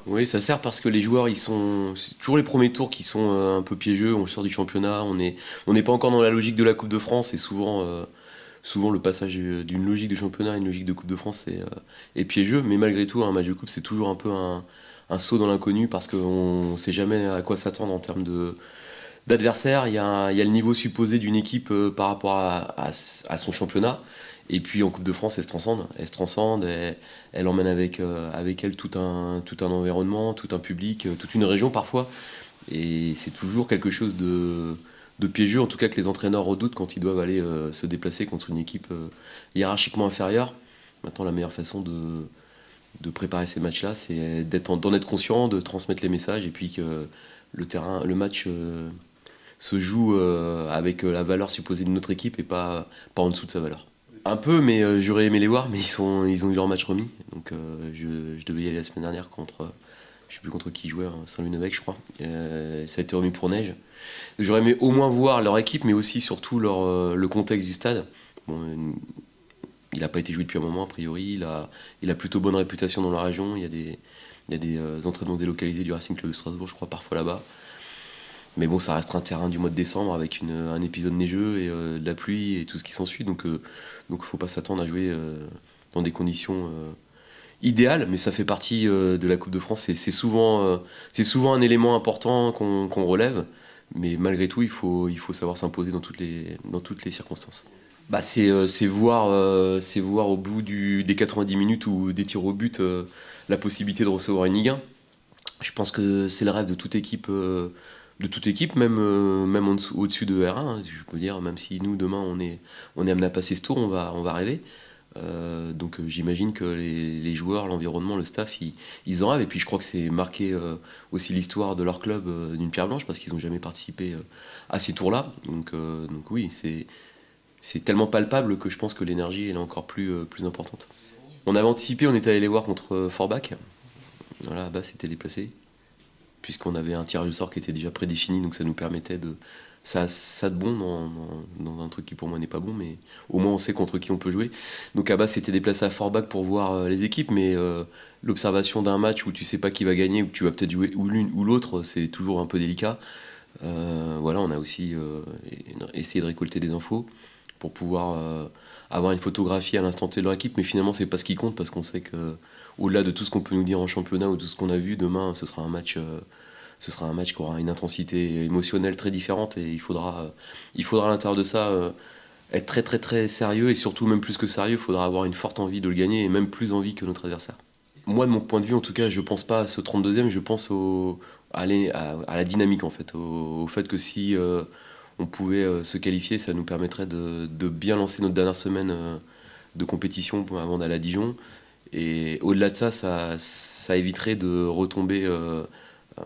Oui, ça sert parce que les joueurs, c'est toujours les premiers tours qui sont un peu piégeux. On sort du championnat, on n'est pas encore dans la logique de la Coupe de France et souvent le passage d'une logique de championnat à une logique de Coupe de France est piégeux. Mais malgré tout, un match de coupe, c'est toujours un peu un saut dans l'inconnu parce qu'on ne sait jamais à quoi s'attendre en termes d'adversaire. Il y a le niveau supposé d'une équipe par rapport à son championnat. Et puis en Coupe de France, elle se transcende. Elle emmène avec elle tout un environnement, tout un public, toute une région parfois. Et c'est toujours quelque chose de piégeux, en tout cas que les entraîneurs redoutent quand ils doivent aller se déplacer contre une équipe hiérarchiquement inférieure. Maintenant, la meilleure façon de préparer ces matchs-là, c'est d'en être conscient, de transmettre les messages et puis que le match se joue avec la valeur supposée de notre équipe et pas en dessous de sa valeur. Un peu, mais j'aurais aimé les voir, mais ils ont eu leur match remis. Donc je devais y aller la semaine dernière contre, je sais plus contre qui ils jouaient, hein, Saint-Lunevec je crois. Ça a été remis pour neige. J'aurais aimé au moins voir leur équipe, mais aussi surtout le contexte du stade. Bon, il n'a pas été joué depuis un moment a priori, il a plutôt bonne réputation dans la région, il y a des entraînements délocalisés du Racing Club de Strasbourg je crois parfois là-bas. Mais bon, ça reste un terrain du mois de décembre avec un épisode neigeux et de la pluie et tout ce qui s'ensuit. Donc faut pas s'attendre à jouer dans des conditions idéales, mais ça fait partie de la Coupe de France. C'est souvent un élément important qu'on relève, mais malgré tout, il faut savoir s'imposer dans toutes les circonstances. Bah, c'est voir au bout des 90 minutes ou des tirs au but la possibilité de recevoir une Ligue 1. Je pense que c'est le rêve de toute équipe, même au-dessus de R1. Hein, je peux dire, même si nous demain on est amené à passer ce tour, on va rêver. Donc j'imagine que les joueurs, l'environnement, le staff, ils en rêvent. Et puis je crois que c'est marqué aussi l'histoire de leur club d'une pierre blanche parce qu'ils n'ont jamais participé à ces tours-là. Donc oui, c'est tellement palpable que je pense que l'énergie elle est encore plus importante. On avait anticipé, on était allé les voir contre Forbach. Voilà, là-bas c'était déplacé puisqu'on avait un tirage de sort qui était déjà prédéfini, donc ça nous permettait de. Ça de bon dans un truc qui pour moi n'est pas bon, mais au moins on sait contre qui on peut jouer. Donc Abba s'était déplacé à Forbach pour voir les équipes, mais l'observation d'un match où tu sais pas qui va gagner, où tu vas peut-être jouer ou l'une ou l'autre, c'est toujours un peu délicat. Voilà, on a aussi essayé de récolter des infos pour pouvoir avoir une photographie à l'instant T de leur équipe, mais finalement c'est pas ce qui compte parce qu'on sait que au-delà de tout ce qu'on peut nous dire en championnat ou de tout ce qu'on a vu, demain ce sera un match qui aura une intensité émotionnelle très différente et il faudra à l'intérieur de ça être très très très sérieux et surtout même plus que sérieux, il faudra avoir une forte envie de le gagner et même plus envie que notre adversaire. Moi de mon point de vue en tout cas, je pense pas à ce 32e, je pense à la dynamique en fait, au fait que si on pouvait se qualifier, ça nous permettrait de bien lancer notre dernière semaine de compétition avant d'aller à Dijon. Et au-delà de ça, ça éviterait de retomber.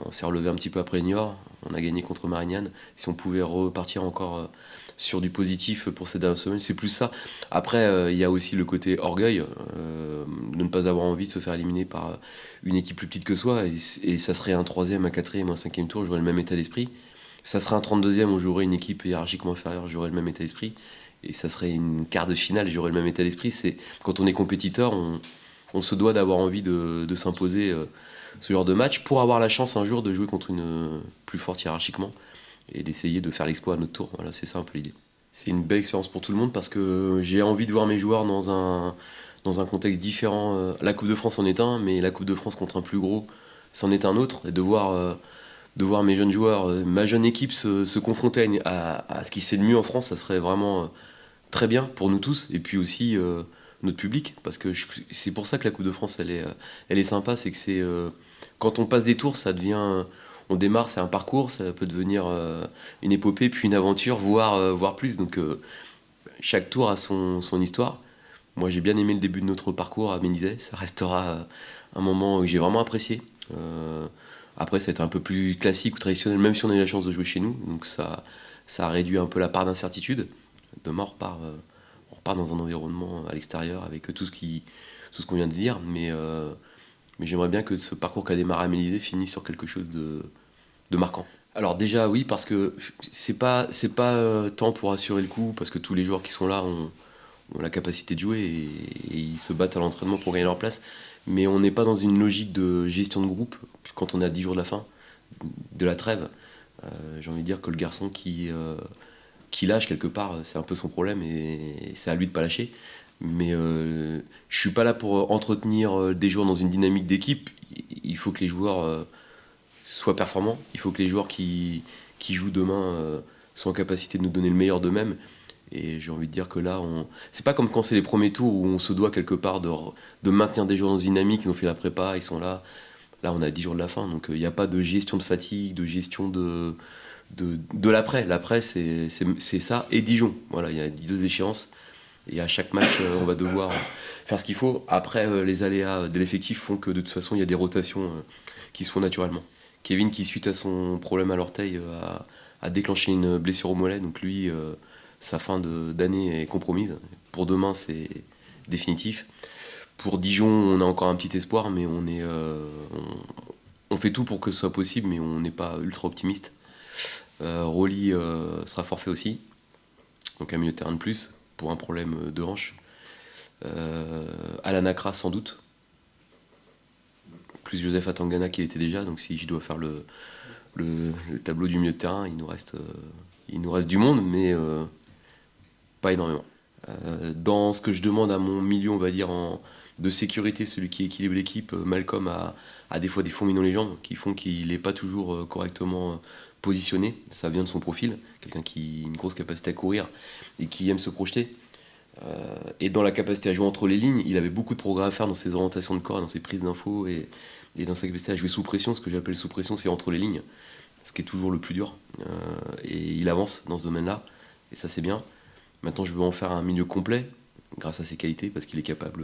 On s'est relevé un petit peu après Niort, on a gagné contre Marignane. Si on pouvait repartir encore sur du positif pour ces dernières semaines, c'est plus ça. Après, il y a aussi le côté orgueil, de ne pas avoir envie de se faire éliminer par une équipe plus petite que soi. Et ça serait un troisième, un quatrième, un cinquième tour, j'aurais le même état d'esprit. Ça serait un 32e où j'aurais une équipe hiérarchiquement inférieure, j'aurais le même état d'esprit. Et ça serait une quart de finale, j'aurais le même état d'esprit. C'est quand on est compétiteur, on se doit d'avoir envie de s'imposer ce genre de match pour avoir la chance un jour de jouer contre une plus forte hiérarchiquement et d'essayer de faire l'exploit à notre tour. Voilà, c'est ça un peu l'idée. C'est une belle expérience pour tout le monde parce que j'ai envie de voir mes joueurs dans un contexte différent. La Coupe de France en est un, mais la Coupe de France contre un plus gros, c'en est un autre. Et de voir mes jeunes joueurs, ma jeune équipe se confronter à ce qui se fait de mieux en France, ça serait vraiment très bien pour nous tous. Et puis aussi notre public, parce que c'est pour ça que la Coupe de France, elle est sympa, c'est que quand on passe des tours, ça devient, on démarre, c'est un parcours, ça peut devenir une épopée, puis une aventure, voire plus. Donc chaque tour a son histoire. Moi, j'ai bien aimé le début de notre parcours à Ménizet, ça restera un moment que j'ai vraiment apprécié. Après, ça a été un peu plus classique ou traditionnel, même si on a eu la chance de jouer chez nous, donc ça a réduit un peu la part d'incertitude. Demain, on repart dans un environnement à l'extérieur avec tout ce qu'on vient de dire, mais j'aimerais bien que ce parcours qu'a démarré Amélisée finisse sur quelque chose de marquant. Alors déjà oui, parce que c'est pas tant pour assurer le coup, parce que tous les joueurs qui sont là ont la capacité de jouer et ils se battent à l'entraînement pour gagner leur place, mais on n'est pas dans une logique de gestion de groupe quand on est à 10 jours de la fin, de la trêve. J'ai envie de dire que le garçon qui lâche quelque part, c'est un peu son problème et c'est à lui de pas lâcher. Mais je suis pas là pour entretenir des joueurs dans une dynamique d'équipe. Il faut que les joueurs soient performants. Il faut que les joueurs qui jouent demain soient en capacité de nous donner le meilleur d'eux-mêmes. Et j'ai envie de dire que là, c'est pas comme quand c'est les premiers tours où on se doit quelque part de maintenir des joueurs dans une dynamique. Ils ont fait la prépa, ils sont là. Là, on a 10 jours de la fin, donc il n'y a pas de gestion de fatigue, de gestion de l'après. L'après, c'est ça et Dijon. Voilà, il y a 2 échéances. Et à chaque match, on va devoir faire ce qu'il faut. Après, les aléas de l'effectif font que de toute façon, il y a des rotations qui se font naturellement. Kevin, qui suite à son problème à l'orteil, a déclenché une blessure au mollet. Donc lui, sa fin d'année est compromise. Pour demain, c'est définitif. Pour Dijon, on a encore un petit espoir, mais on fait tout pour que ce soit possible, mais on n'est pas ultra optimiste. Rolly sera forfait aussi, donc un milieu de terrain de plus pour un problème de hanche. Alan Accra sans doute, plus Joseph Atangana qui était déjà, donc si je dois faire le tableau du milieu de terrain, il nous reste du monde, mais pas énormément. Dans ce que je demande à mon milieu, on va dire, de sécurité, celui qui équilibre l'équipe, Malcolm a des fois des fourmis dans les jambes qui font qu'il n'est pas toujours correctement positionné. Ça vient de son profil, quelqu'un qui a une grosse capacité à courir et qui aime se projeter. Et dans la capacité à jouer entre les lignes, il avait beaucoup de progrès à faire dans ses orientations de corps, dans ses prises d'infos et dans sa capacité à jouer sous pression. Ce que j'appelle sous pression, c'est entre les lignes, ce qui est toujours le plus dur. Et il avance dans ce domaine-là, et ça c'est bien. Maintenant, je veux en faire un milieu complet, grâce à ses qualités, parce qu'il est capable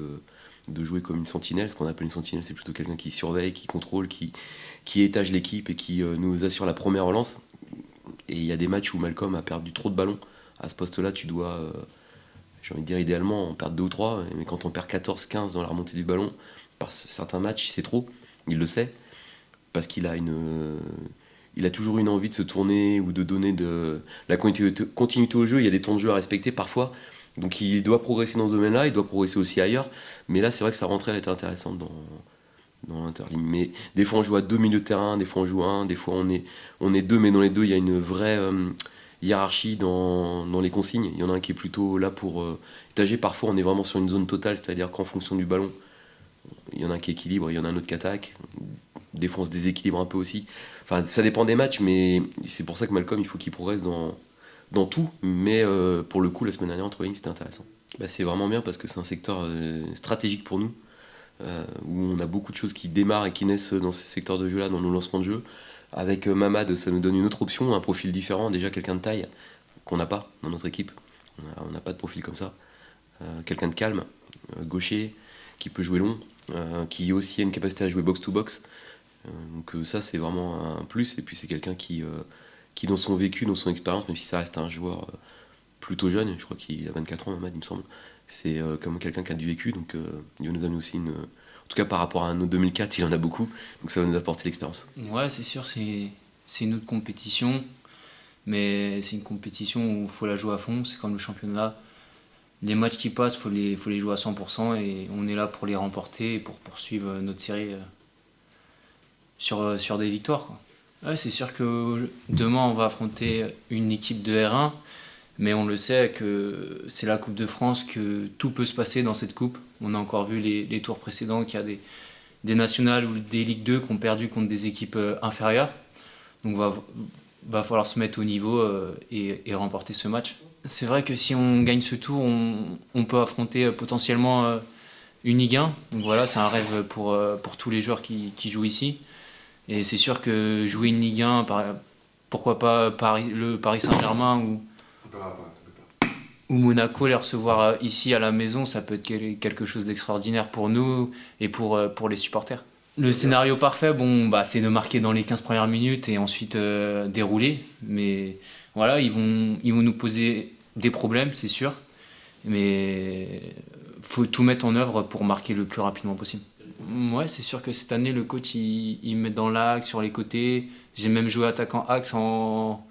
de jouer comme une sentinelle. Ce qu'on appelle une sentinelle, c'est plutôt quelqu'un qui surveille, qui contrôle, qui étage l'équipe et qui nous assure la première relance. Et il y a des matchs où Malcolm a perdu trop de ballons. À ce poste-là, tu dois, j'ai envie de dire idéalement, en perdre 2 ou 3, mais quand on perd 14, 15 dans la remontée du ballon, par certains matchs, c'est trop. Il le sait, parce qu'il a il a toujours une envie de se tourner ou de donner de la continuité au jeu. Il y a des temps de jeu à respecter parfois. Donc il doit progresser dans ce domaine-là, il doit progresser aussi ailleurs. Mais là, c'est vrai que sa rentrée, elle était intéressante dans l'interligne. Mais des fois, on joue à 2 milieux de terrain, des fois, on joue à 1, des fois, on est 2, mais dans les 2, il y a une vraie hiérarchie dans les consignes. Il y en a un qui est plutôt là pour étager. Parfois, on est vraiment sur une zone totale, c'est-à-dire qu'en fonction du ballon, il y en a un qui équilibre, il y en a un autre qui attaque. Des fois, on se déséquilibre un peu aussi. Enfin, ça dépend des matchs, mais c'est pour ça que Malcolm, il faut qu'il progresse dans tout. Mais pour le coup, la semaine dernière, entre lignes, c'était intéressant. C'est vraiment bien parce que c'est un secteur stratégique pour nous, où on a beaucoup de choses qui démarrent et qui naissent dans ces secteurs de jeu-là, dans nos lancements de jeu. Avec Mamad, ça nous donne une autre option, un profil différent, déjà quelqu'un de taille qu'on n'a pas dans notre équipe. On n'a pas de profil comme ça. Quelqu'un de calme, gaucher, qui peut jouer long, qui aussi a une capacité à jouer box-to-box. Donc ça, c'est vraiment un plus. Et puis c'est quelqu'un qui dans son vécu, dans son expérience, même si ça reste un joueur plutôt jeune, je crois qu'il a 24 ans, Mamad, il me semble, c'est comme quelqu'un qui a du vécu, donc il va nous amener aussi en tout cas par rapport à nos 2004, il en a beaucoup, donc ça va nous apporter l'expérience. Ouais, c'est sûr, c'est une autre compétition, mais c'est une compétition où il faut la jouer à fond, c'est comme le championnat. Les matchs qui passent, faut les jouer à 100% et on est là pour les remporter et pour poursuivre notre série sur des victoires, quoi. Ouais, c'est sûr que demain on va affronter une équipe de R1, mais on le sait que c'est la Coupe de France, que tout peut se passer dans cette coupe. On a encore vu les tours précédents qu'il y a des nationales ou des Ligue 2 qui ont perdu contre des équipes inférieures. Donc va falloir se mettre au niveau et remporter ce match. C'est vrai que si on gagne ce tour, on peut affronter potentiellement une Ligue 1. Donc voilà, c'est un rêve pour tous les joueurs qui jouent ici. Et c'est sûr que jouer une Ligue 1, pourquoi pas le Paris Saint-Germain ou Monaco, les recevoir ici à la maison, ça peut être quelque chose d'extraordinaire pour nous et pour les supporters. Le scénario parfait, c'est de marquer dans les 15 premières minutes et ensuite dérouler. Mais voilà, ils vont nous poser des problèmes, c'est sûr. Mais faut tout mettre en œuvre pour marquer le plus rapidement possible. Ouais, c'est sûr que cette année, le coach, il me met dans l'axe, sur les côtés. J'ai même joué attaquant axe en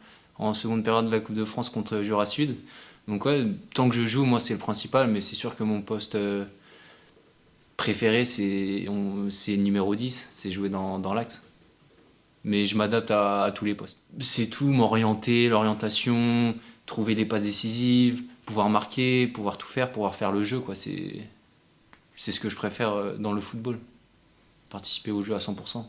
seconde période de la Coupe de France contre Jura Sud. Donc ouais, tant que je joue, moi, c'est le principal. Mais c'est sûr que mon poste préféré, c'est numéro 10, c'est jouer dans l'axe. Mais je m'adapte à tous les postes. C'est tout, m'orienter, l'orientation, trouver les passes décisives, pouvoir marquer, pouvoir tout faire, pouvoir faire le jeu, quoi. C'est ce que je préfère dans le football. Participer au jeu à 100%.